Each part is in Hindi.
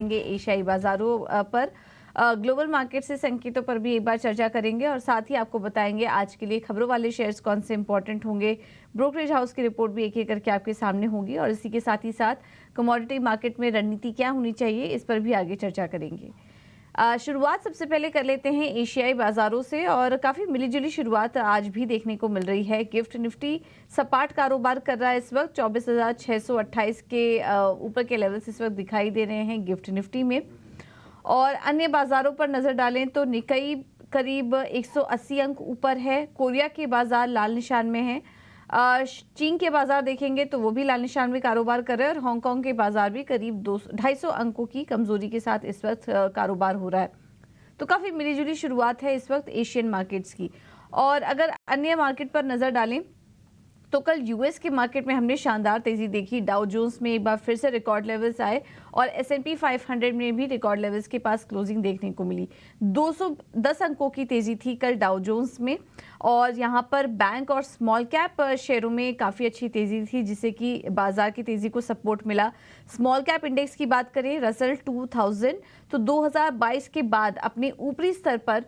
एशियाई बाजारों पर ग्लोबल मार्केट से संकेतों पर भी एक बार चर्चा करेंगे और साथ ही आपको बताएंगे आज के लिए खबरों वाले शेयर्स कौन से इंपॉर्टेंट होंगे। ब्रोकरेज हाउस की रिपोर्ट भी एक एक करके आपके सामने होगी और इसी के साथ ही साथ कमोडिटी मार्केट में रणनीति क्या होनी चाहिए इस पर भी आगे चर्चा करेंगे। शुरुआत सबसे पहले कर लेते हैं एशियाई बाजारों से और काफ़ी मिलीजुली शुरुआत आज भी देखने को मिल रही है। गिफ्ट निफ्टी सपाट कारोबार कर रहा है इस वक्त 24,628 के ऊपर के लेवल्स इस वक्त दिखाई दे रहे हैं गिफ्ट निफ्टी में। और अन्य बाजारों पर नजर डालें तो निकाई करीब 180 अंक ऊपर है। कोरिया के बाजार लाल निशान में है। चीन के बाजार देखेंगे तो वो भी लाल निशान में कारोबार कर रहे हैं और हांगकांग के बाजार भी करीब 250 अंकों की कमजोरी के साथ इस वक्त कारोबार हो रहा है। तो काफी मिलीजुली शुरुआत है इस वक्त एशियन मार्केट्स की। और अगर अन्य मार्केट पर नजर डालें तो कल यूएस के मार्केट में हमने शानदार तेजी देखी। डाउ जोन्स में एक बार फिर से रिकॉर्ड लेवल्स आए और S&P 500 में भी रिकॉर्ड लेवल्स के पास क्लोजिंग देखने को मिली। 210 अंकों की तेजी थी कल डाउ जोन्स में और यहां पर बैंक और स्मॉल कैप शेयरों में काफ़ी अच्छी तेजी थी जिससे कि बाजार की तेजी को सपोर्ट मिला। स्मॉल कैप इंडेक्स की बात करें रसल 2000 तो 2022 के बाद अपने ऊपरी स्तर पर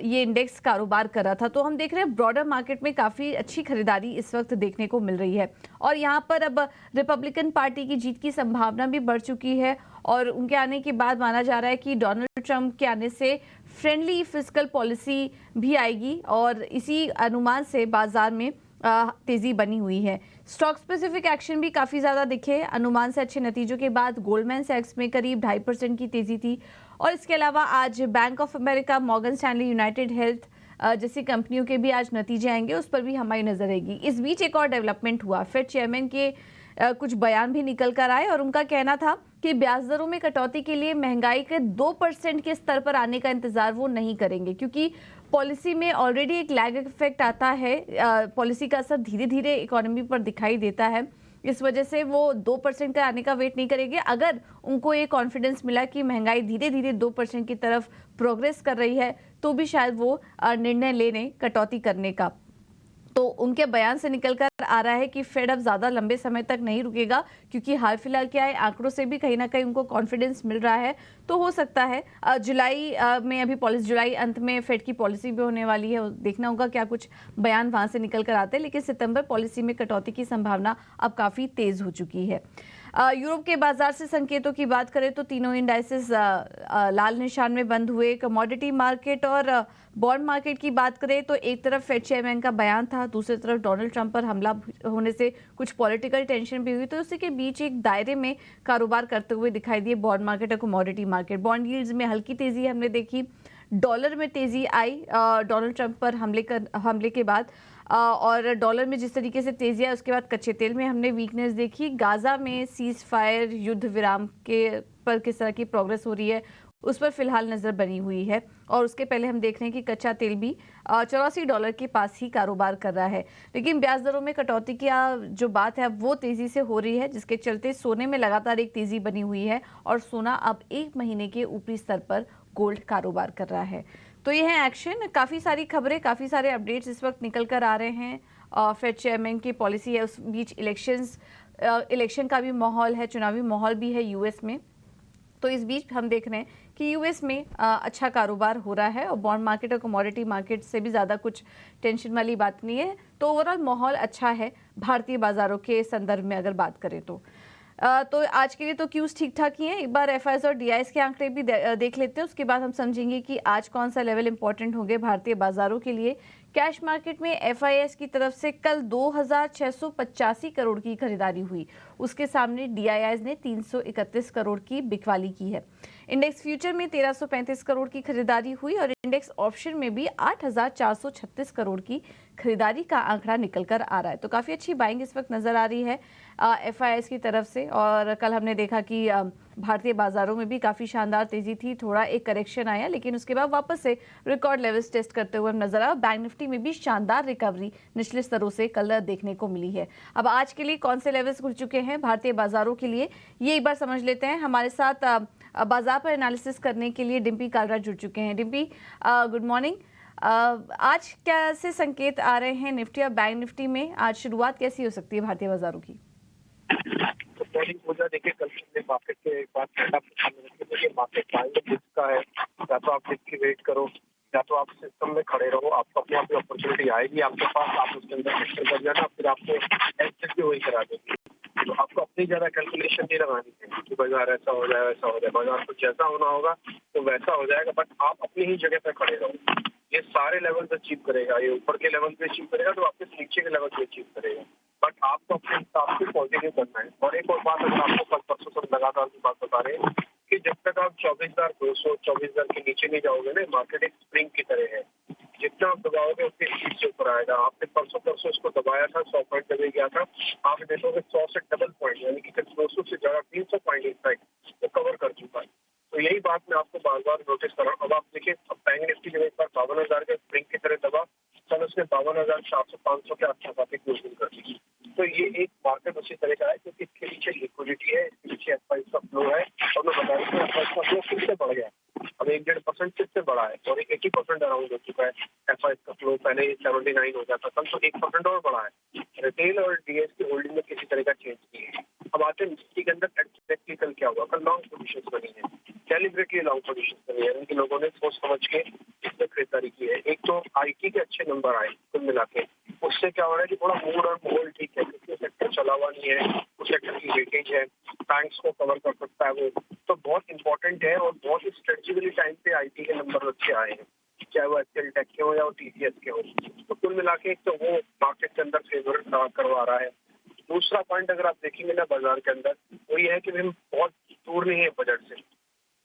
ये इंडेक्स कारोबार कर रहा था। तो हम देख रहे हैं ब्रॉडर मार्केट में काफ़ी अच्छी खरीदारी इस वक्त देखने को मिल रही है और यहाँ पर अब रिपब्लिकन पार्टी की जीत की संभावना भी बढ़ चुकी है और उनके आने के बाद माना जा रहा है कि डोनाल्ड ट्रंप के आने से फ्रेंडली फिस्कल पॉलिसी भी आएगी और इसी अनुमान से बाजार में तेजी बनी हुई है। स्टॉक स्पेसिफिक एक्शन भी काफी ज्यादा दिखे। अनुमान से अच्छे नतीजों के बाद गोल्डमैन सैक्स में करीब 2.5% की तेजी थी और इसके अलावा आज bank of America, Morgan Stanley, United health जैसी कंपनियों के भी आज नतीजे आएंगे, उस पर भी हमारी नजर रहेगी। इस बीच एक और डेवलपमेंट हुआ। फेड चेयरमैन के कुछ बयान भी निकल कर आए और उनका कहना था कि ब्याज दरों में कटौती के लिए महंगाई के 2% के स्तर पर आने का इंतजार वो नहीं करेंगे क्योंकि पॉलिसी में ऑलरेडी एक लैग इफेक्ट आता है। पॉलिसी का असर धीरे धीरे इकोनॉमी पर दिखाई देता है, इस वजह से वो 2% का आने का वेट नहीं करेंगे। अगर उनको ये कॉन्फिडेंस मिला कि महंगाई धीरे धीरे 2% की तरफ प्रोग्रेस कर रही है तो भी शायद वो निर्णय लेने कटौती करने का। तो उनके बयान से निकलकर आ रहा है कि फेड अब ज्यादा लंबे समय तक नहीं रुकेगा क्योंकि हाल फिलहाल के आए आंकड़ों से भी कहीं ना कहीं उनको कॉन्फिडेंस मिल रहा है। तो हो सकता है जुलाई में अभी पॉलिसी, जुलाई अंत में फेड की पॉलिसी भी होने वाली है, देखना होगा क्या कुछ बयान वहां से निकल कर आते हैं। लेकिन सितंबर पॉलिसी में कटौती की संभावना अब काफी तेज हो चुकी है। यूरोप के बाजार से संकेतों की बात करें तो तीनों इंडाइसेस लाल निशान में बंद हुए। कमोडिटी मार्केट और बॉन्ड मार्केट की बात करें तो एक तरफ फेड चेयरमैन का बयान था, दूसरी तरफ डोनाल्ड ट्रंप पर हमला होने से कुछ पॉलिटिकल टेंशन भी हुई, तो उसी के बीच एक दायरे में कारोबार करते हुए दिखाई दिए बॉन्ड मार्केट और कमोडिटी मार्केट। बॉन्ड यील्ड्स में हल्की तेजी हमने देखी, डॉलर में तेजी आई डोनाल्ड ट्रंप पर हमले के बाद और डॉलर में जिस तरीके से तेजी आई उसके बाद कच्चे तेल में हमने वीकनेस देखी। गाजा में सीज फायर युद्ध विराम के पर किस तरह की प्रोग्रेस हो रही है उस पर फिलहाल नजर बनी हुई है और उसके पहले हम देख रहे हैं कि कच्चा तेल भी $84 के पास ही कारोबार कर रहा है। लेकिन ब्याज दरों में कटौती की जो बात है वो तेजी से हो रही है जिसके चलते सोने में लगातार एक तेजी बनी हुई है और सोना अब 1 महीने के ऊपरी स्तर पर गोल्ड कारोबार कर रहा है। तो ये है एक्शन। काफ़ी सारी खबरें, काफ़ी सारे अपडेट्स इस वक्त निकल कर आ रहे हैं। फेड चेयरमैन की पॉलिसी है, उस बीच इलेक्शन का भी माहौल है, चुनावी माहौल भी है यूएस में। तो इस बीच हम देख रहे हैं कि यूएस में अच्छा कारोबार हो रहा है और बॉन्ड मार्केट और कमोडिटी मार्केट से भी ज़्यादा कुछ टेंशन वाली बात नहीं है। तो ओवरऑल माहौल अच्छा है भारतीय बाजारों के संदर्भ में अगर बात करें तो आज के लिए तो क्यूज ठीक ठाक ही हैं। एक बार एफआईएस और डीआईएस के आंकड़े भी देख लेते हैं, उसके बाद हम समझेंगे कि आज कौन सा लेवल इंपॉर्टेंट होंगे भारतीय बाजारों के लिए। कैश मार्केट में एफआईएस की तरफ से कल 2,685 करोड़ की खरीदारी हुई, उसके सामने डीआईआईज ने 331 करोड़ की बिकवाली की है। इंडेक्स फ्यूचर में 1335 करोड़ की खरीदारी हुई और इंडेक्स ऑप्शन में भी 8,436 करोड़ की खरीदारी का आंकड़ा निकल कर आ रहा है। तो काफी अच्छी बाइंग इस वक्त नजर आ रही है एफआईएस की तरफ से। और कल हमने देखा कि भारतीय बाजारों में भी काफी शानदार तेजी थी, थोड़ा एक करेक्शन आया लेकिन उसके बाद वापस से रिकॉर्ड लेवल्स टेस्ट करते हुए नजर आया। बैंक निफ्टी में भी शानदार रिकवरी निचले स्तरों से कल देखने को मिली है। अब आज के लिए कौन से लेवल्स खुल चुके हैं भारतीय बाजारों के लिए ये एक बार समझ लेते हैं। हमारे साथ बाजार पर एनालिसिस करने के लिए डिम्पी कालरा जुड़ चुके हैं। Dimpy, good morning. आज कैसे संकेत आ रहे हैं निफ्टी और बैंक निफ्टी में? आज शुरुआत कैसी हो सकती है भारतीय बाजारों की? मॉर्निंग पूजा देखिए कल से मार्केट के एक बार देखिए मार्केट टाइम जिसका है, या तो आप देख के वेट करो या तो आप सिस्टम में खड़े रहो, आपको अपने आप अपॉर्चुनिटी आएगी आपके पास, आप उसके अंदर एंटर कर जाना, फिर आपको एग्जिट भी वही करा देगी। तो आपको अपनी ज़्यादा कैलकुलेशन नहीं लगानी है कि बाजार ऐसा हो जाए वैसा हो जाए, बाजार कुछ जैसा होना होगा तो वैसा हो जाएगा, बट आप अपनी ही जगह पर खड़े रहो। ये सारे लेवल पे अचीव करेगा, ये ऊपर के लेवल पे अचीव करेगा तो वापस नीचे के लेवल पे अचीव करेगा, बट आपको अपने हिसाब से पॉजिटिव करना है। और एक और बात अगर आपको कल परसों से लगातार की बात बता रहे हैं कि जब तक आप 24,200 24,000 के नीचे नहीं जाओगे ना, मार्केट एक स्प्रिंग की तरह है, जितना आप दबाओगे उतनी स्पीड से ऊपर आएगा। आपने परसों उसको दबाया था, 100 पॉइंट जब गया था, आप देखोगे 100 से डबल पॉइंट यानी कि 200 से ज्यादा 300 पॉइंट इनफैक्ट वो कवर कर चुका है। तो यही बात मैं आपको बार बार नोटिस कर रहा हूँ। अब आप देखिए बैंक निफ्टी जब एक बार 52,000 के स्प्रिंग की तरह दबा, कल उसने 52,400 500 के आसपास आके क्लोजिंग कर दी। तो ये एक मार्केट उसी तरह का है क्योंकि इसके पीछे लिक्विडिटी है, इसके पीछे एफ का फ्लो है, और मैं बता रहा हूँ एफ का फ्लो फिर से बढ़ गया, अब 1-1.5% फिर से बढ़ा है और 80% अराउंड हो चुका है एफ का फ्लो। पहले 79 हो जाता था, तो 1% और बढ़ा है। रिटेल और डीएस की होल्डिंग में किसी तरह का चेंज नहीं है। अब आते हैं निफ्टी के अंदर एग्जैक्टली कल क्या हुआ, कल लॉन्ग पोजीशन बनी है, डेलिबरेटली लॉन्ग पोजीशन बनी है, उनके लोगों ने सोच समझ के इसमें खरीदारी की है। एक तो आईटी के अच्छे नंबर आए कुल मिला के, उससे क्या हो रहा है कि थोड़ा मूड और माहौल ठीक है क्योंकि सेक्टर चला हुआ नहीं है, उस सेक्टर की वेटेज है, बैंक्स को कवर कर सकता है वो, तो बहुत इंपॉर्टेंट है। और बहुत ही स्ट्रेटेजिकली टाइम पे आईटी के नंबर अच्छे आए हैं, चाहे वो एचएल टेक के हो या वो टीसीएस के हो। तो कुल मिला के एक तो वो मार्केट के अंदर फेवर करवा रहा है। दूसरा पॉइंट अगर आप देखेंगे ना बाजार के अंदर, वो ये है कि हम बहुत दूर नहीं है बजट से,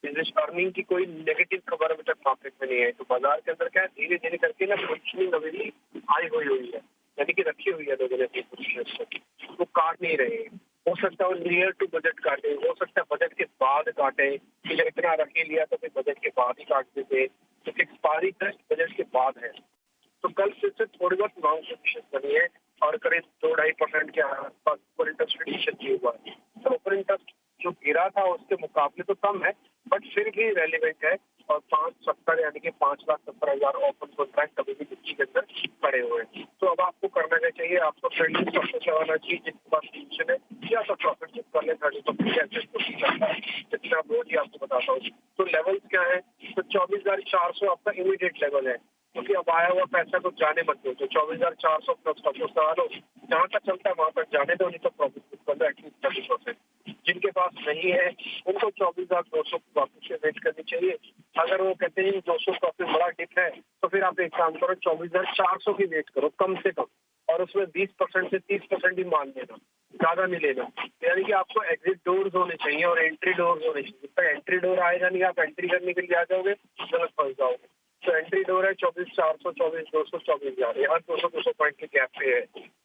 बिजनेस अर्निंग की कोई नेगेटिव खबर अभी तक मार्केट में नहीं है। तो बाजार के अंदर क्या है, धीरे धीरे करके ना पोजिशनिंग अभी हाई हुई है, यानी कि रखी हुई है लोगों ने अपनी पोजिशन को, वो काट नहीं रहे हैं। हो सकता है नियर टू बजट काटे, हो सकता है बजट के बाद काटे कि जब इतना रख ही लिया तो फिर बजट के बाद ही काट देते, तो एक्सपायरी जस्ट बजट के बाद है। तो कल फिर से थोड़ी बहुत लॉन्ग पोजिशन बनी है और करीब 2-2.5% के आसपास ओपन इंटरेस्ट रिड्यूशन हुआ है। तो ओपन इंटरेस्ट जो गिरा था उसके मुकाबले तो कम है, बट फिर भी रेलिवेंट है। और 570 यानी कि 5,70,000 ओपन कॉन्ट्रैक्ट कभी भी निफ्टी के अंदर खड़े हुए हैं। तो अब आपको करना क्या चाहिए, आपको ट्रेडिंग सबसे आना चाहिए जिसके पास टेंशन है, या तो प्रॉफिट बुक कर ले 30% जितना रोज ही आपको बताता हूँ। तो लेवल्स क्या है, तो 24,400 आपका इमीडिएट लेवल है, क्योंकि अब आया हुआ पैसा को जाने मत दो। तो 24,400 प्लस लो, जहाँ तक चलता है वहाँ तक जाने दो, नहीं तो प्रॉफिट बुक कर दो एटलीस्ट 30%। जिनके पास नहीं है उनको 24,200 वापस से वेट करनी चाहिए। अगर वो कहते हैं 200 प्रॉफिट बड़ा डिप है तो फिर आप एक काम करो 24,400 की वेट करो कम से कम, और उसमें 20% से 30% ही मान लेना, ज्यादा नहीं लेना। यानी कि आपको एग्जिट डोर्स होने चाहिए और एंट्री डोर्स होने चाहिए। जब तक एंट्री डोर आएगा नहीं, आप एंट्री करने के लिए आ जाओगे, गलत फंस जाओगे। तो एंट्री डोर है 24,400, 24,200, 24,000, हर 200 पॉइंट के गैप पे है।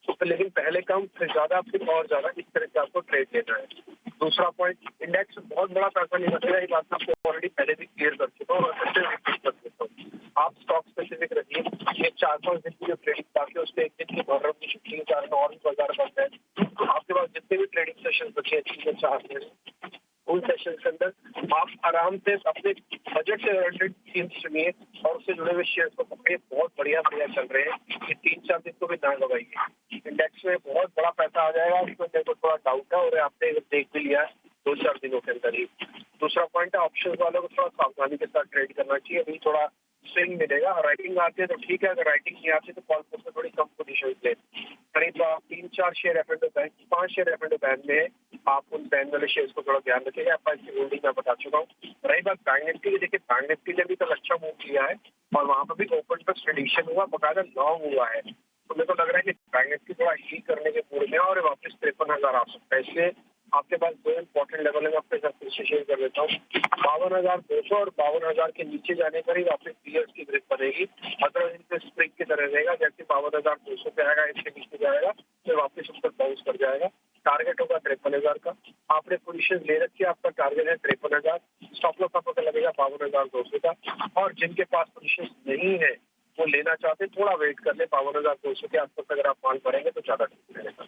तो लेकिन पहले कम फिर ज्यादा फिर और ज्यादा, इस तरह से आपको ट्रेड लेना है। दूसरा पॉइंट, इंडेक्स बहुत बड़ा पैसा नहीं बचेगा, ये बात आपको ऑलरेडी पहले भी क्लियर कर चुका हूँ और फिर से रिपीट कर देता हूँ। आप स्टॉक स्पेसिफिक रखिए, ये 4-5 दिन की जो ट्रेडिंग बाकी उसके एक दिन की मुहर्रम की छुट्टी के कारण और भी बाजार बंद है, तो आपके पास जितने भी ट्रेडिंग सेशन बचे हैं 3-4 दिन, उन सेशन के अंदर आप आराम से अपने बजट से रिलेटेड थीम्स चुनिए और उससे जुड़े हुए शेयर को पकड़िए। बहुत बढ़िया चल रहे हैं, ये 3-4 दिन को भी ना गवाइए। इंडेक्स में बहुत बड़ा पैसा आ जाएगा, उसमें मेरे को थोड़ा डाउट है और आपने देख भी लिया है 2-4 दिनों के अंदर ही। दूसरा पॉइंट है, ऑप्शन वालों को थोड़ा सावधानी के साथ ट्रेड करना चाहिए, अभी थोड़ा स्विंग मिलेगा। राइटिंग आती है तो ठीक है, अगर राइटिंग नहीं आती तो कॉल पुट में थोड़ी कम पोजीशन ले। करीब 3-4 share F&O bank, 5 share F&O bank में आप उन बैंक वाले शेयर्स को थोड़ा ध्यान रखिएगा। एफ की होल्डिंग मैं बता चुका हूँ। रही बात बैंक निफ्टी की, देखिए बैंक निफ्टी ने भी तो अच्छा मूव किया है और वहाँ पर भी ओपन पर प्रेडिक्शन हुआ, बकायदा लॉन्ग हुआ है। तो मेरे को लग रहा है कि बैंक निफ्टी थोड़ा हील करने के पूरे में और वापस 53,000 आ सकता है। इसलिए आपके पास 2 इंपॉर्टेंट लेवल है, मैं आपके साथ फिर से शेयर कर देता हूँ। 52,200 और 52,000 के नीचे जाने पर ही वापस पीएस की ग्रिप बनेगी। अदरवाइज इनके स्प्रिंग की तरह रहेगा, जैसे 52,200 पे आएगा, इसके नीचे जाएगा फिर वापस उस पर बाउंस कर जाएगा। टारगेट होगा 53,000 का। आपने पोजीशन ले रखी है, आपका टारगेट है 53,000। स्टॉप लॉस आपको लगेगा 52,200 का। और जिनके पास पोजीशन नहीं है वो लेना चाहते थोड़ा वेट कर ले, 52,200 के आसपास अगर आप माल भरेंगे तो ज्यादा ठीक रहेगा।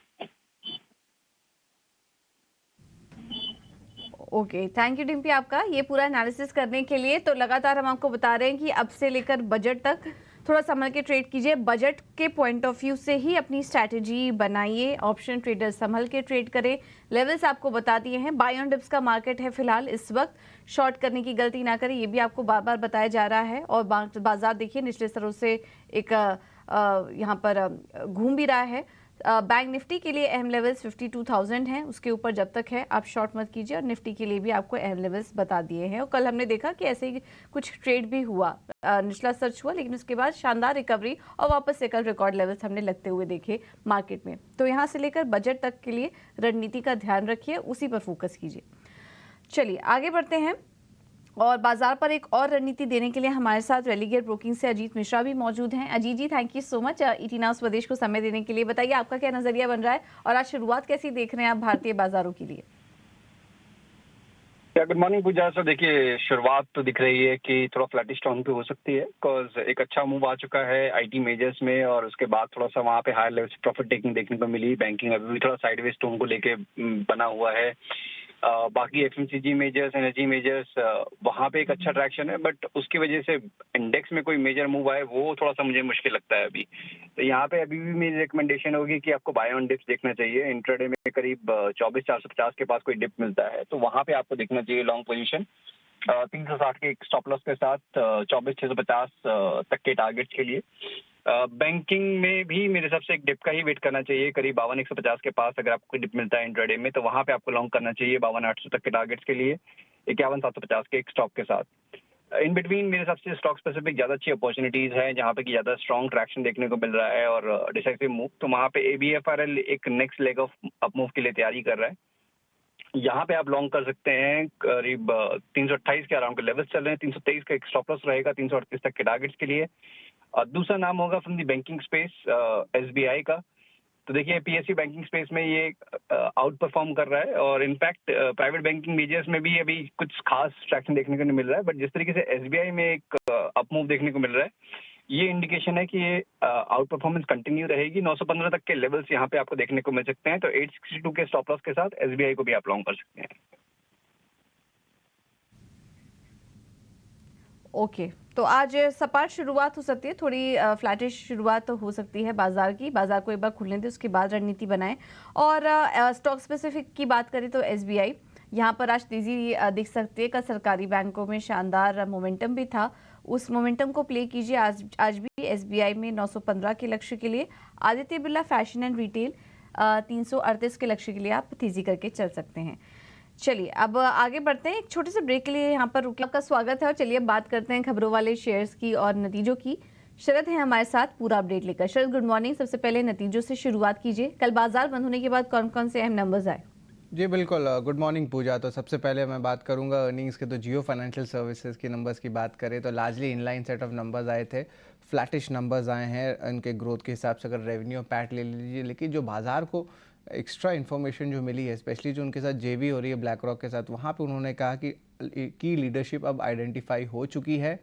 ओके, थैंक यू डिम्पी आपका ये पूरा एनालिसिस करने के लिए। तो लगातार हम आपको बता रहे हैं कि अब से लेकर बजट तक थोड़ा संभल के ट्रेड कीजिए, बजट के पॉइंट ऑफ व्यू से ही अपनी स्ट्रैटेजी बनाइए। ऑप्शन ट्रेडर संभल के ट्रेड करें। लेवल्स आपको बता दिए हैं। बाय ऑन डिप्स का मार्केट है फिलहाल इस वक्त, शॉर्ट करने की गलती ना करें, ये भी आपको बार बार बताया जा रहा है। और बाजार देखिए निचले स्तरों से एक यहाँ पर घूम भी रहा है। बैंक निफ्टी के लिए अहम लेवल्स 52,000 हैं, उसके ऊपर जब तक है आप शॉर्ट मत कीजिए। और निफ्टी के लिए भी आपको अहम लेवल्स बता दिए हैं। और कल हमने देखा कि ऐसे ही कुछ ट्रेड भी हुआ, निचला सर्च हुआ, लेकिन उसके बाद शानदार रिकवरी और वापस से कल रिकॉर्ड लेवल्स हमने लगते हुए देखे मार्केट में। तो यहाँ से लेकर बजट तक के लिए रणनीति का ध्यान रखिए, उसी पर फोकस कीजिए। चलिए आगे बढ़ते हैं। और बाजार पर एक और रणनीति देने के लिए हमारे साथ रेलिगेयर ब्रोकिंग से अजीत मिश्रा भी मौजूद हैं। Ajit ji, thank you so much ET now Swadesh को समय देने के लिए। बताइए आपका क्या नजरिया बन रहा है और आज शुरुआत कैसी देख रहे हैं आप भारतीय बाजारों के लिए? गुड मॉर्निंग पूजा सर। देखिए शुरुआत तो दिख रही है कि थोड़ा फ्लैटिश टोन पे हो सकती है, बिकॉज एक अच्छा मूव आ चुका है आईटी मेजर्स में और उसके बाद थोड़ा सा वहाँ पे हायर लेवल से प्रॉफिट टेकिंग देखने को मिली। बैंकिंग अभी भी थोड़ा साइडवेज टोन को लेके बना हुआ है। बाकी एफएमसीजी मेजर्स, एनर्जी मेजर्स, वहाँ पे एक अच्छा ट्रैक्शन है, बट उसकी वजह से इंडेक्स में कोई मेजर मूव आए वो थोड़ा सा मुझे मुश्किल लगता है अभी। तो यहाँ पे अभी भी मेरी रिकमेंडेशन होगी कि आपको बाय ऑन डिप्स देखना चाहिए। इंट्राडे में करीब 24,450 के पास कोई डिप मिलता है तो वहाँ पे आपको देखना चाहिए लॉन्ग पोजीशन 360 के एक स्टॉप लॉस के साथ 24,650 तक के टारगेट के लिए। बैंकिंग में भी मेरे हिसाब से एक डिप का ही वेट करना चाहिए, करीब 52,150 के पास अगर आपको डिप मिलता है इंट्राडे में तो वहाँ पे आपको लॉन्ग करना चाहिए 52,800 तक के टारगेट्स के लिए 51,750 के एक स्टॉप के साथ। इन बिटवीन मेरे हिसाब से स्टॉक स्पेसिफिक ज्यादा अच्छी अपॉर्चुनिटीज हैं जहाँ पे कि ज्यादा स्ट्रॉन्ग ट्रैक्शन देखने को मिल रहा है और डिसाइसिव मूव। तो वहाँ पे एबीएफआरएल एक next leg of up move के लिए तैयारी कर रहा है। यहाँ पे आप लॉन्ग कर सकते हैं करीब 328 के अराउंड के लेवल्स चल रहे हैं। 323 का एक स्टॉप लॉस रहेगा 338 तक के टारगेट्स के लिए। दूसरा नाम होगा from the banking space SBI का। तो देखिए पीएसयू बैंकिंग स्पेस में ये आउट परफॉर्म कर रहा है और इनफैक्ट प्राइवेट बैंकिंग मेजर्स में भी अभी कुछ खास ट्रैक्शन देखने को नहीं मिल रहा है, बट जिस तरीके से एसबीआई में एक अप मूव देखने को मिल रहा है ये इंडिकेशन है कि ये आउट परफॉर्मेंस कंटिन्यू रहेगी। 915 तक के लेवल्स यहाँ पे आपको देखने को मिल सकते हैं। तो 862 के स्टॉप लॉस के साथ एसबीआई को भी आप लॉन्ग कर सकते हैं। ओके तो आज सपाट शुरुआत हो सकती है, थोड़ी फ्लैटिश शुरुआत तो हो सकती है बाजार की। बाजार को एक बार खुलने दें, उसके बाद रणनीति बनाएं। और स्टॉक स्पेसिफिक की बात करें तो एसबीआई यहाँ पर आज तेजी दिख सकती है। कल सरकारी बैंकों में शानदार मोमेंटम भी था, उस मोमेंटम को प्ले कीजिए। आज भी एसबीआई में 915 के लक्ष्य के लिए, Aditya Birla fashion and retail 338 के लक्ष्य के लिए आप तेजी करके चल सकते हैं। चलिए अब आगे बढ़ते हैं, एक छोटे से ब्रेक के लिए यहाँ पर रुके। आपका स्वागत है और चलिए अब बात करते हैं खबरों वाले शेयर्स की और नतीजों की। शरद है हमारे साथ पूरा अपडेट लेकर। शरद गुड मॉर्निंग। सबसे पहले नतीजों से शुरुआत कीजिए। कल बाजार बंद होने के बाद कौन कौन से अहम नंबर्स आए? जी बिल्कुल, गुड मॉर्निंग पूजा। तो सबसे पहले मैं बात करूंगा अर्निंग्स के। तो जियो फाइनेंशियल सर्विसेज के नंबर्स की बात करें तो largely inline set of numbers आए थे, फ्लैटिश नंबर्स आए हैं इनके ग्रोथ के हिसाब से। अगर रेवेन्यू पैट ले लीजिए, लेकिन जो बाजार को एक्स्ट्रा इन्फॉर्मेशन जो मिली है, स्पेशली जो उनके साथ जेवी हो रही है ब्लैक रॉक के साथ, वहाँ पे उन्होंने कहा कि की लीडरशिप अब आइडेंटिफाई हो चुकी है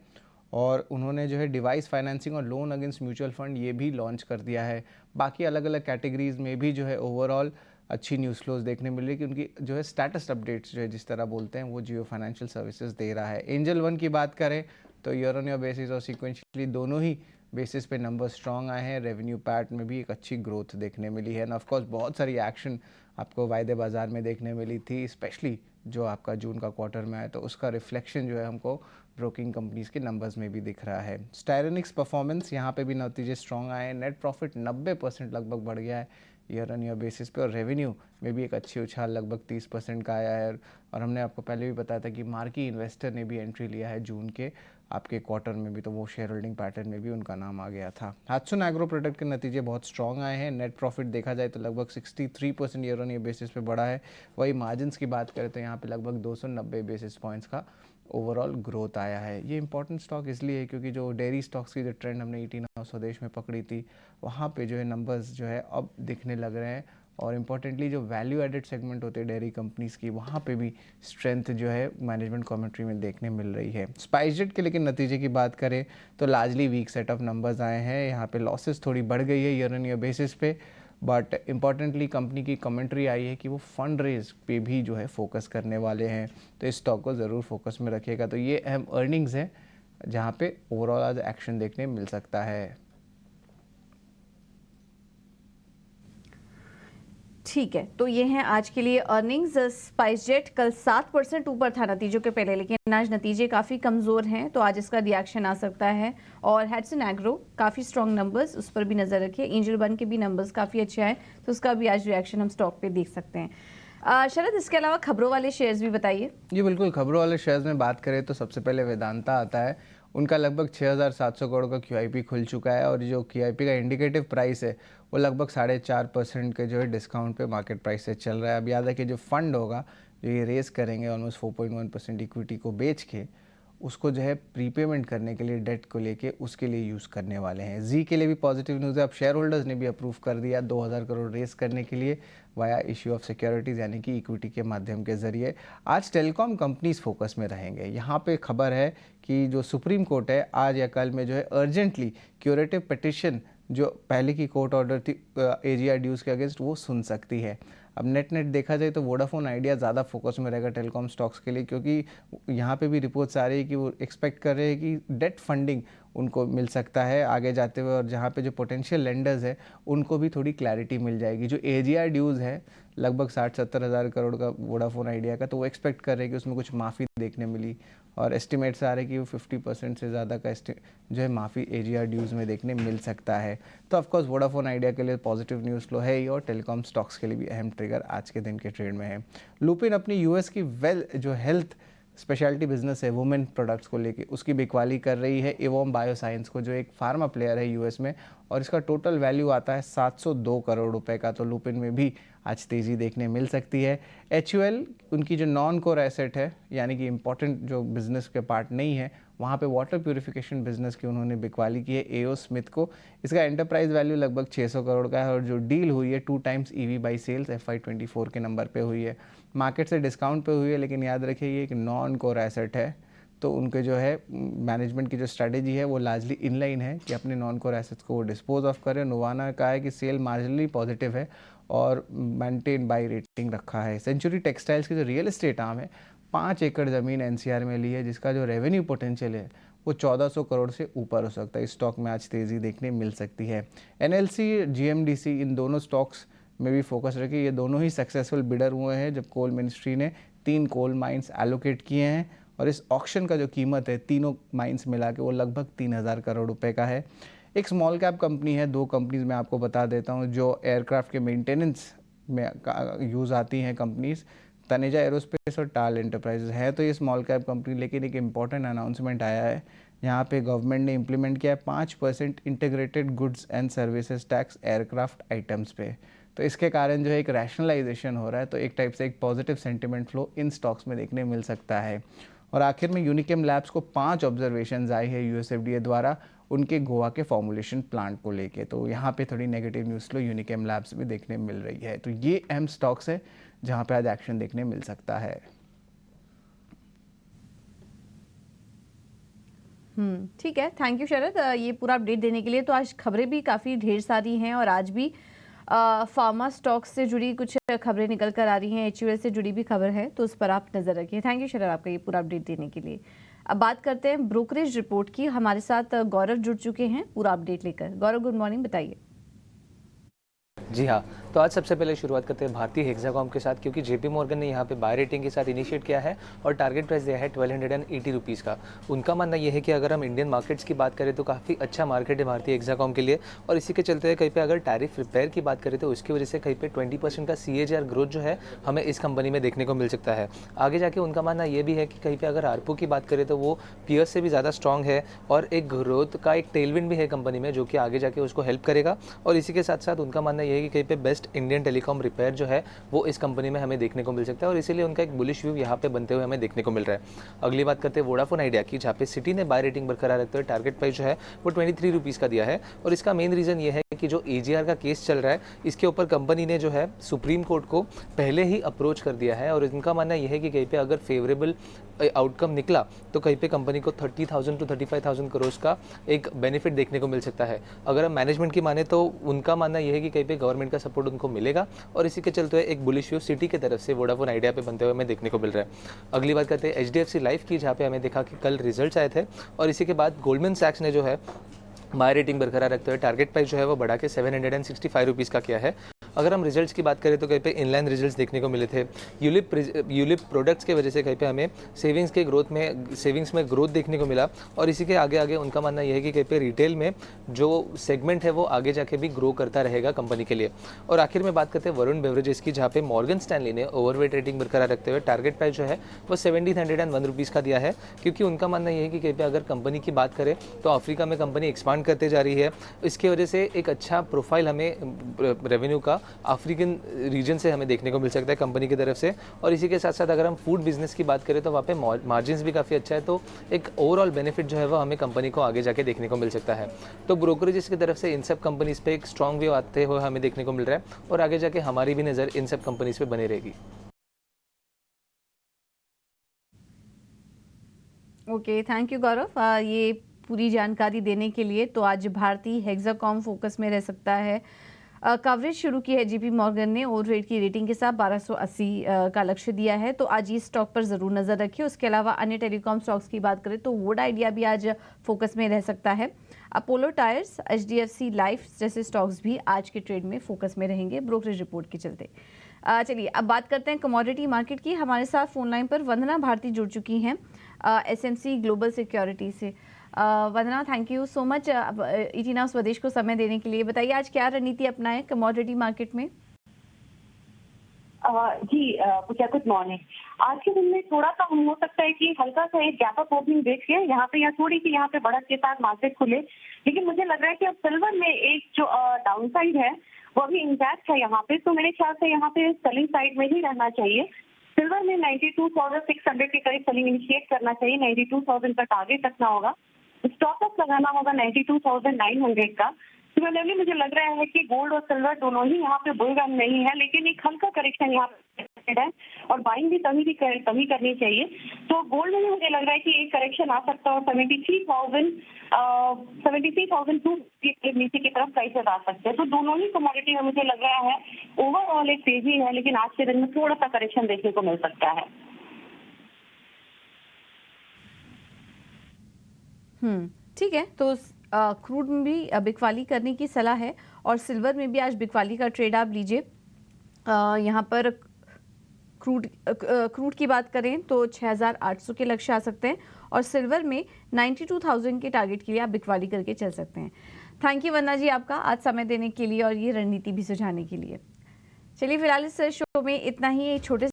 और उन्होंने जो है डिवाइस फाइनेंसिंग और लोन अगेंस्ट म्यूचुअल फंड ये भी लॉन्च कर दिया है। बाकी अलग अलग कैटेगरीज में भी जो है ओवरऑल अच्छी न्यूज़ फ्लोज देखने मिल रही है कि उनकी जो है स्टेटस अपडेट्स जो है जिस तरह बोलते हैं वो जियो फाइनेंशियल सर्विसेज दे रहा है। एंजल वन की बात करें तो ईयर ऑन ईयर बेसिस और सीक्वेंशियली दोनों ही बेसिस पे नंबर स्ट्रॉन्ग आए हैं। रेवेन्यू पैट में भी एक अच्छी ग्रोथ देखने मिली है। एंड ऑफ कोर्स बहुत सारी एक्शन आपको वायदे बाजार में देखने मिली थी, स्पेशली जो आपका जून का क्वार्टर में आया तो उसका रिफ्लेक्शन जो है हमको ब्रोकिंग कंपनीज के नंबर्स में भी दिख रहा है। स्टायरेनिक्स परफॉर्मेंस यहाँ पे भी नतीजे स्ट्रॉन्ग आए हैं। नेट प्रॉफिट 90% लगभग बढ़ गया है ईयर ऑन ईयर बेसिस पे और रेवेन्यू में भी एक अच्छी उछाल लगभग 30% का आया है। और हमने आपको पहले भी बताया था कि मार्की इन्वेस्टर ने भी एंट्री लिया है जून के आपके क्वार्टर में भी, तो वो शेयर होल्डिंग पैटर्न में भी उनका नाम आ गया था। हाथसुन एग्रो प्रोडक्ट के नतीजे बहुत स्ट्रॉन्ग आए हैं। नेट प्रॉफिट देखा जाए तो लगभग 63% ईयर ऑन ईयर बेसिस पे बढ़ा है। वही मार्जिन्स की बात करें तो यहाँ पे लगभग 290 बेसिस पॉइंट्स का ओवरऑल ग्रोथ आया है। ये इंपॉर्टेंट स्टॉक इसलिए है क्योंकि जो डेयरी स्टॉक्स की जो ट्रेंड हमने ईटी नाउ स्वदेश में पकड़ी थी, वहाँ पे जो है नंबर्स जो है अब दिखने लग रहे हैं। और इम्पॉर्टेंटली जो वैल्यू एडेड सेगमेंट होते हैं डेयरी कंपनीज की, वहाँ पे भी स्ट्रेंथ जो है मैनेजमेंट कमेंट्री में देखने मिल रही है। स्पाइसजेट के लेकिन नतीजे की बात करें तो largely weak set of numbers आए हैं। यहाँ पे लॉसेस थोड़ी बढ़ गई है ईयर ऑन ईयर बेसिस पे, बट इम्पॉर्टेंटली कंपनी की कमेंट्री आई है कि वो फंड रेज पे भी जो है फोकस करने वाले हैं, तो इस स्टॉक को ज़रूर फोकस में रखिएगा। तो ये अहम अर्निंग्स हैं जहाँ पे ओवरऑल आज एक्शन देखने मिल सकता है। ठीक है, तो ये हैं आज के लिए अर्निंग्स। स्पाइसजेट कल 7% ऊपर था नतीजों के पहले, लेकिन आज नतीजे काफ़ी कमज़ोर हैं, तो आज इसका रिएक्शन आ सकता है। और हैट्सन एग्रो काफ़ी स्ट्रॉन्ग नंबर्स, उस पर भी नज़र रखिए। एंजल वन के भी नंबर्स काफ़ी अच्छे आए, तो उसका भी आज रिएक्शन हम स्टॉक पे देख सकते हैं। शरद, इसके अलावा खबरों वाले शेयर्स भी बताइए। जी बिल्कुल, खबरों वाले शेयर्स में बात करें तो सबसे पहले वेदांता आता है। उनका लगभग 6,700 करोड़ का QIP खुल चुका है और जो QIP का इंडिकेटिव प्राइस है वो लगभग 4.5% के जो है डिस्काउंट पे मार्केट प्राइस से चल रहा है। अब याद है कि जो फंड होगा जो ये रेस करेंगे ऑलमोस्ट 4.1% इक्विटी को बेच के, उसको जो है प्रीपेमेंट करने के लिए डेट को लेके उसके लिए यूज़ करने वाले हैं। जी के लिए भी पॉजिटिव न्यूज़ है। अब शेयर होल्डर्स ने भी अप्रूव कर दिया 2,000 करोड़ रेस करने के लिए वाया इश्यू ऑफ सिक्योरिटीज़ यानी कि इक्विटी के माध्यम के ज़रिए। आज टेलीकॉम कंपनीज फोकस में रहेंगे। यहाँ पे खबर है कि जो सुप्रीम कोर्ट है आज या कल में जो है अर्जेंटली क्यूरेटिव पिटिशन जो पहले की कोर्ट ऑर्डर थी AGR ड्यूज़ के अगेंस्ट वो सुन सकती है। अब नेट देखा जाए तो वोडाफोन आइडिया ज़्यादा फोकस में रहेगा टेलीकॉम स्टॉक्स के लिए, क्योंकि यहाँ पे भी रिपोर्ट्स आ रही है कि वो एक्सपेक्ट कर रहे हैं कि डेट फंडिंग उनको मिल सकता है आगे जाते हुए, और जहाँ पे जो पोटेंशियल लेंडर्स है उनको भी थोड़ी क्लैरिटी मिल जाएगी। जो AGR ड्यूज़ है लगभग 60-70 हज़ार करोड़ का वोडाफोन आइडिया का, तो वो एक्सपेक्ट कर रहे हैं कि उसमें कुछ माफ़ी देखने मिली, और एस्टिमेट्स आ रहे हैं कि वो 50% से ज़्यादा का जो है माफ़ी AGR ड्यूज़ में देखने मिल सकता है। तो ऑफकोर्स वोडाफोन आइडिया के लिए पॉजिटिव न्यूज़ फ्लो है ही, और टेलीकॉम स्टॉक्स के लिए भी अहम ट्रिगर आज के दिन के ट्रेड में है। लुपिन अपनी US की जो हेल्थ स्पेशलिटी बिजनेस है वुमेन प्रोडक्ट्स को लेके, उसकी बिकवाली कर रही है एवोम बायोसाइंस को, जो एक फार्मा प्लेयर है US में, और इसका टोटल वैल्यू आता है 702 करोड़ रुपए का। तो लुपिन में भी आज तेज़ी देखने मिल सकती है। HUL उनकी जो नॉन कोर एसेट है यानी कि इंपॉर्टेंट जो बिजनेस के पार्ट नहीं है, वहाँ पे वाटर प्यूरिफिकेशन बिजनेस की उन्होंने बिकवाली की है AO स्मिथ को। इसका एंटरप्राइज वैल्यू लगभग 600 करोड़ का है, और जो डील हुई है 2 times EV by sales FY24 के नंबर पे हुई है। मार्केट से डिस्काउंट पे हुई है, लेकिन याद रखिए ये एक नॉन कोर एसेट है, तो उनके जो है मैनेजमेंट की जो स्ट्रैटेजी है वो लार्जली इनलाइन है कि अपने नॉन कोर एसेट्स को वो डिस्पोज ऑफ करें। नुवाना का है कि सेल मार्जिनली पॉजिटिव है और मेंटेन बाई रेटिंग रखा है। सेंचुरी टेक्सटाइल्स की जो रियल एस्टेट आर्म है 5 एकड़ ज़मीन NCR में ली है, जिसका जो रेवेन्यू पोटेंशियल है वो 1400 करोड़ से ऊपर हो सकता है। इस स्टॉक में आज तेज़ी देखने मिल सकती है। NLC GMDC इन दोनों स्टॉक्स में भी फोकस रखिए। ये दोनों ही सक्सेसफुल बिडर हुए हैं जब कोल मिनिस्ट्री ने 3 कोल माइंस एलोकेट किए हैं, और इस ऑक्शन का जो कीमत है तीनों माइंस मिला के वो लगभग 3000 करोड़ रुपए का है। एक स्मॉल कैप कंपनी है, 2 कंपनीज मैं आपको बता देता हूँ जो एयरक्राफ्ट के मेंटेनेंस में यूज़ आती हैं कंपनीज, तनेजा एरोस्पेस और टाल एंटरप्राइजेज है। तो ये स्मॉल कैप कंपनी, लेकिन एक इम्पॉर्टेंट अनाउंसमेंट आया है। यहाँ पे गवर्नमेंट ने इम्प्लीमेंट किया है 5% integrated goods and services tax aircraft items पे। तो इसके कारण जो है एक रैशनलाइजेशन हो रहा है, तो एक टाइप से एक positive sentiment flow in stocks में देखने मिल सकता है। और आखिर में यूनिकेम लैब्स को 5 ऑब्जर्वेशंस आई है USFDA द्वारा उनके गोवा के फॉर्मुलेशन प्लांट को लेके, तो यहाँ पे थोड़ी negative news flow Unichem labs में देखने मिल रही है। तो ये अहम स्टॉक्स है जहाँ पे आज एक्शन देखने मिल सकता है। ठीक है, थैंक यू शरद ये पूरा अपडेट देने के लिए। तो आज खबरें भी काफ़ी ढेर सारी हैं, और आज भी फार्मा स्टॉक्स से जुड़ी कुछ खबरें निकल कर आ रही हैं, HUL से जुड़ी भी खबर है, तो उस पर आप नज़र रखिए। थैंक यू शरद आपका ये पूरा अपडेट देने के लिए। अब बात करते हैं ब्रोकरेज रिपोर्ट की। हमारे साथ गौरव जुड़ चुके हैं पूरा अपडेट लेकर। गौरव, गुड मॉर्निंग, बताइए। जी हाँ, तो आज सबसे पहले शुरुआत करते हैं भारतीय हेक्साकॉम के साथ, क्योंकि JP मॉर्गन ने यहाँ पे बाय रेटिंग के साथ इनिशिएट किया है और टारगेट प्राइस दिया है 1280 रुपीज़ का। उनका मानना यह है कि अगर हम इंडियन मार्केट्स की बात करें तो काफ़ी अच्छा मार्केट है भारतीय हेक्साकॉम के लिए, और इसी के चलते कहीं पे अगर टैरिफ रिपेयर की बात करें तो उसकी वजह से कहीं पे 20% का CAGR ग्रोथ जो है हमें इस कंपनी में देखने को मिल सकता है। आगे जाके उनका मानना यह भी है कि कहीं पे अगर ARPU की बात करें तो वो पीयर्स से भी ज़्यादा स्ट्रॉन्ग है, और एक ग्रोथ का एक टेलविंड भी है कंपनी में जो कि आगे जाके उसको हेल्प करेगा। और इसी के साथ साथ उनका मानना यह है कि कहीं पे बेस्ट इंडियन टेलीकॉम रिपेयर जो है वो इस कंपनी में हमें देखने को मिल सकता है, और इसीलिए उनका एक बुलिश व्यू यहाँ पे बनते हुए हमें देखने को मिल रहा है। अगली बात करते हैं वोडाफोन आइडिया की, जहाँ पे सिटी ने बाय रेटिंग बरकरार रखते हुए टारगेट प्राइस जो है वो 23 रुपीज़ का दिया है। और इसका मेन रीज़न ये है कि जो AGR का केस चल रहा है इसके ऊपर कंपनी ने जो है सुप्रीम कोर्ट को पहले ही अप्रोच कर दिया है, और इनका मानना यह है कि कहीं पे अगर फेवरेबल आउटकम निकला तो कहीं पे कंपनी को 30,000 to 35,000 करोड़ का एक बेनिफिट देखने को मिल सकता है। अगर हम मैनेजमेंट की माने तो उनका मानना यह है कि कहीं पे गवर्नमेंट का सपोर्ट उनको मिलेगा और इसी के चलते हुए एक बुलिश व्यू सिटी की तरफ से वोडाफोन आइडिया पे बनते हुए हमें देखने को मिल रहा है। अगली बात करते हैं HDFC लाइफ की, जहाँ पे हमें देखा कि कल रिजल्ट्स आए थे और इसी के बाद गोल्डमैन सैक्स ने जो है बाय रेटिंग बरकरार रखते हुए टारगेट प्राइस जो है वो बढ़ा के 765 रुपीज़ का किया है। अगर हम रिजल्ट्स की बात करें तो कहीं पे इनलाइन रिजल्ट्स देखने को मिले थे। यूलिप प्रोडक्ट्स के वजह से कहीं पे हमें सेविंग्स में ग्रोथ देखने को मिला और इसी के आगे उनका मानना यह है कि कहीं पे रिटेल में जो सेगमेंट है वो आगे जाके भी ग्रो करता रहेगा कंपनी के लिए। और आखिर में बात करते हैं वरुण बेवरेजेस की, जहाँ पे मॉर्गन स्टैनली ने ओवरवेट रेटिंग बरकरार रखते हुए टारगेट प्राइस जो है वो 70,101 रुपीज़ का दिया है, क्योंकि उनका मानना यह है कि कहीं पे अगर कंपनी की बात करें तो अफ्रीका में कंपनी एक्सपांड करते जा रही है। इसकी वजह से एक अच्छा प्रोफाइल हमें रेवेन्यू का अफ्रीकन रीजन से हमें देखने को मिल सकता है कंपनी की तरफ से। और इसी के साथ साथ अगर हम फूड बिजनेस की बात करें तो वहाँ पे मार्जिन्स भी काफ़ी अच्छा है, तो एक ओवरऑल बेनिफिट जो है वो हमें कंपनी को आगे जाके देखने को मिल सकता है। तो ब्रोकरेजेस की तरफ से इन सब कंपनीज पे एक स्ट्रॉन्ग व्यू आते हुए हमें देखने को मिल रहा है और आगे जाके हमारी भी नज़र इन सब कंपनीज पे बनी रहेगी। ओके, थैंक यू गौरव, ये पूरी जानकारी देने के लिए। तो आज भारतीय हेक्साकॉम फोकस में रह सकता है। कवरेज शुरू की है JP मॉर्गन ने, ओवरवेट की रेटिंग के साथ 1280 का लक्ष्य दिया है, तो आज इस स्टॉक पर ज़रूर नज़र रखिए। उसके अलावा अन्य टेलीकॉम स्टॉक्स की बात करें तो वोड आइडिया भी आज फोकस में रह सकता है। अपोलो टायर्स, HDFC लाइफ जैसे स्टॉक्स भी आज के ट्रेड में फोकस में रहेंगे ब्रोकरेज रिपोर्ट के चलते। चलिए अब बात करते हैं कमोडिटी मार्केट की। हमारे साथ फोन लाइन पर वंदना भारती जुड़ चुकी हैं SMC ग्लोबल सिक्योरिटी से। Vandana, thank you so much ET now Swadesh को समय देने के लिए। बताइए आज क्या रणनीति अपनाएं कमोडिटी मार्केट में? जी पूजा, गुड मॉर्निंग। आज के दिन में थोड़ा सा हो सकता है कि हल्का सा एक गैप अप ओपनिंग देखिए यहाँ पे, या थोड़ी सी यहाँ पे बढ़त के साथ मार्केट खुले, लेकिन मुझे लग रहा है कि अब सिल्वर में एक जो डाउन साइड है वो भी इंटैक्ट है यहाँ पे, तो मेरे ख्याल से यहाँ पे सेलिंग साइड में ही रहना चाहिए। सिल्वर में 92,600 के करीब सेलिंग इनिशिएट करना चाहिए, 92,000 का टारगेट रखना होगा, स्टॉप लॉस लगाना होगा 92,900 का। सिमिलरली मुझे लग रहा है कि गोल्ड और सिल्वर दोनों ही यहाँ पे बुल रन नहीं है, लेकिन एक हल्का करेक्शन यहाँ पे है और बाइंग भी कमी करनी चाहिए। तो गोल्ड में मुझे लग रहा है कि एक करेक्शन आ सकता है और 73,200 नीचे की तरफ प्राइसेस आ सकते हैं। तो दोनों ही कमोडिटी में मुझे लग रहा है ओवरऑल एक तेजी है, लेकिन आज के दिन में थोड़ा सा करेक्शन देखने को मिल सकता है। ठीक है, तो क्रूड में भी बिकवाली करने की सलाह है और सिल्वर में भी आज बिकवाली का ट्रेड आप लीजिए। यहाँ पर क्रूड की बात करें तो 6,800 के लक्ष्य आ सकते हैं और सिल्वर में 92,000 के टारगेट के लिए आप बिकवाली करके चल सकते हैं। थैंक यू वंदना जी आपका आज समय देने के लिए और ये रणनीति भी सुझाने के लिए। चलिए फिलहाल इस शो में इतना ही। एक छोटे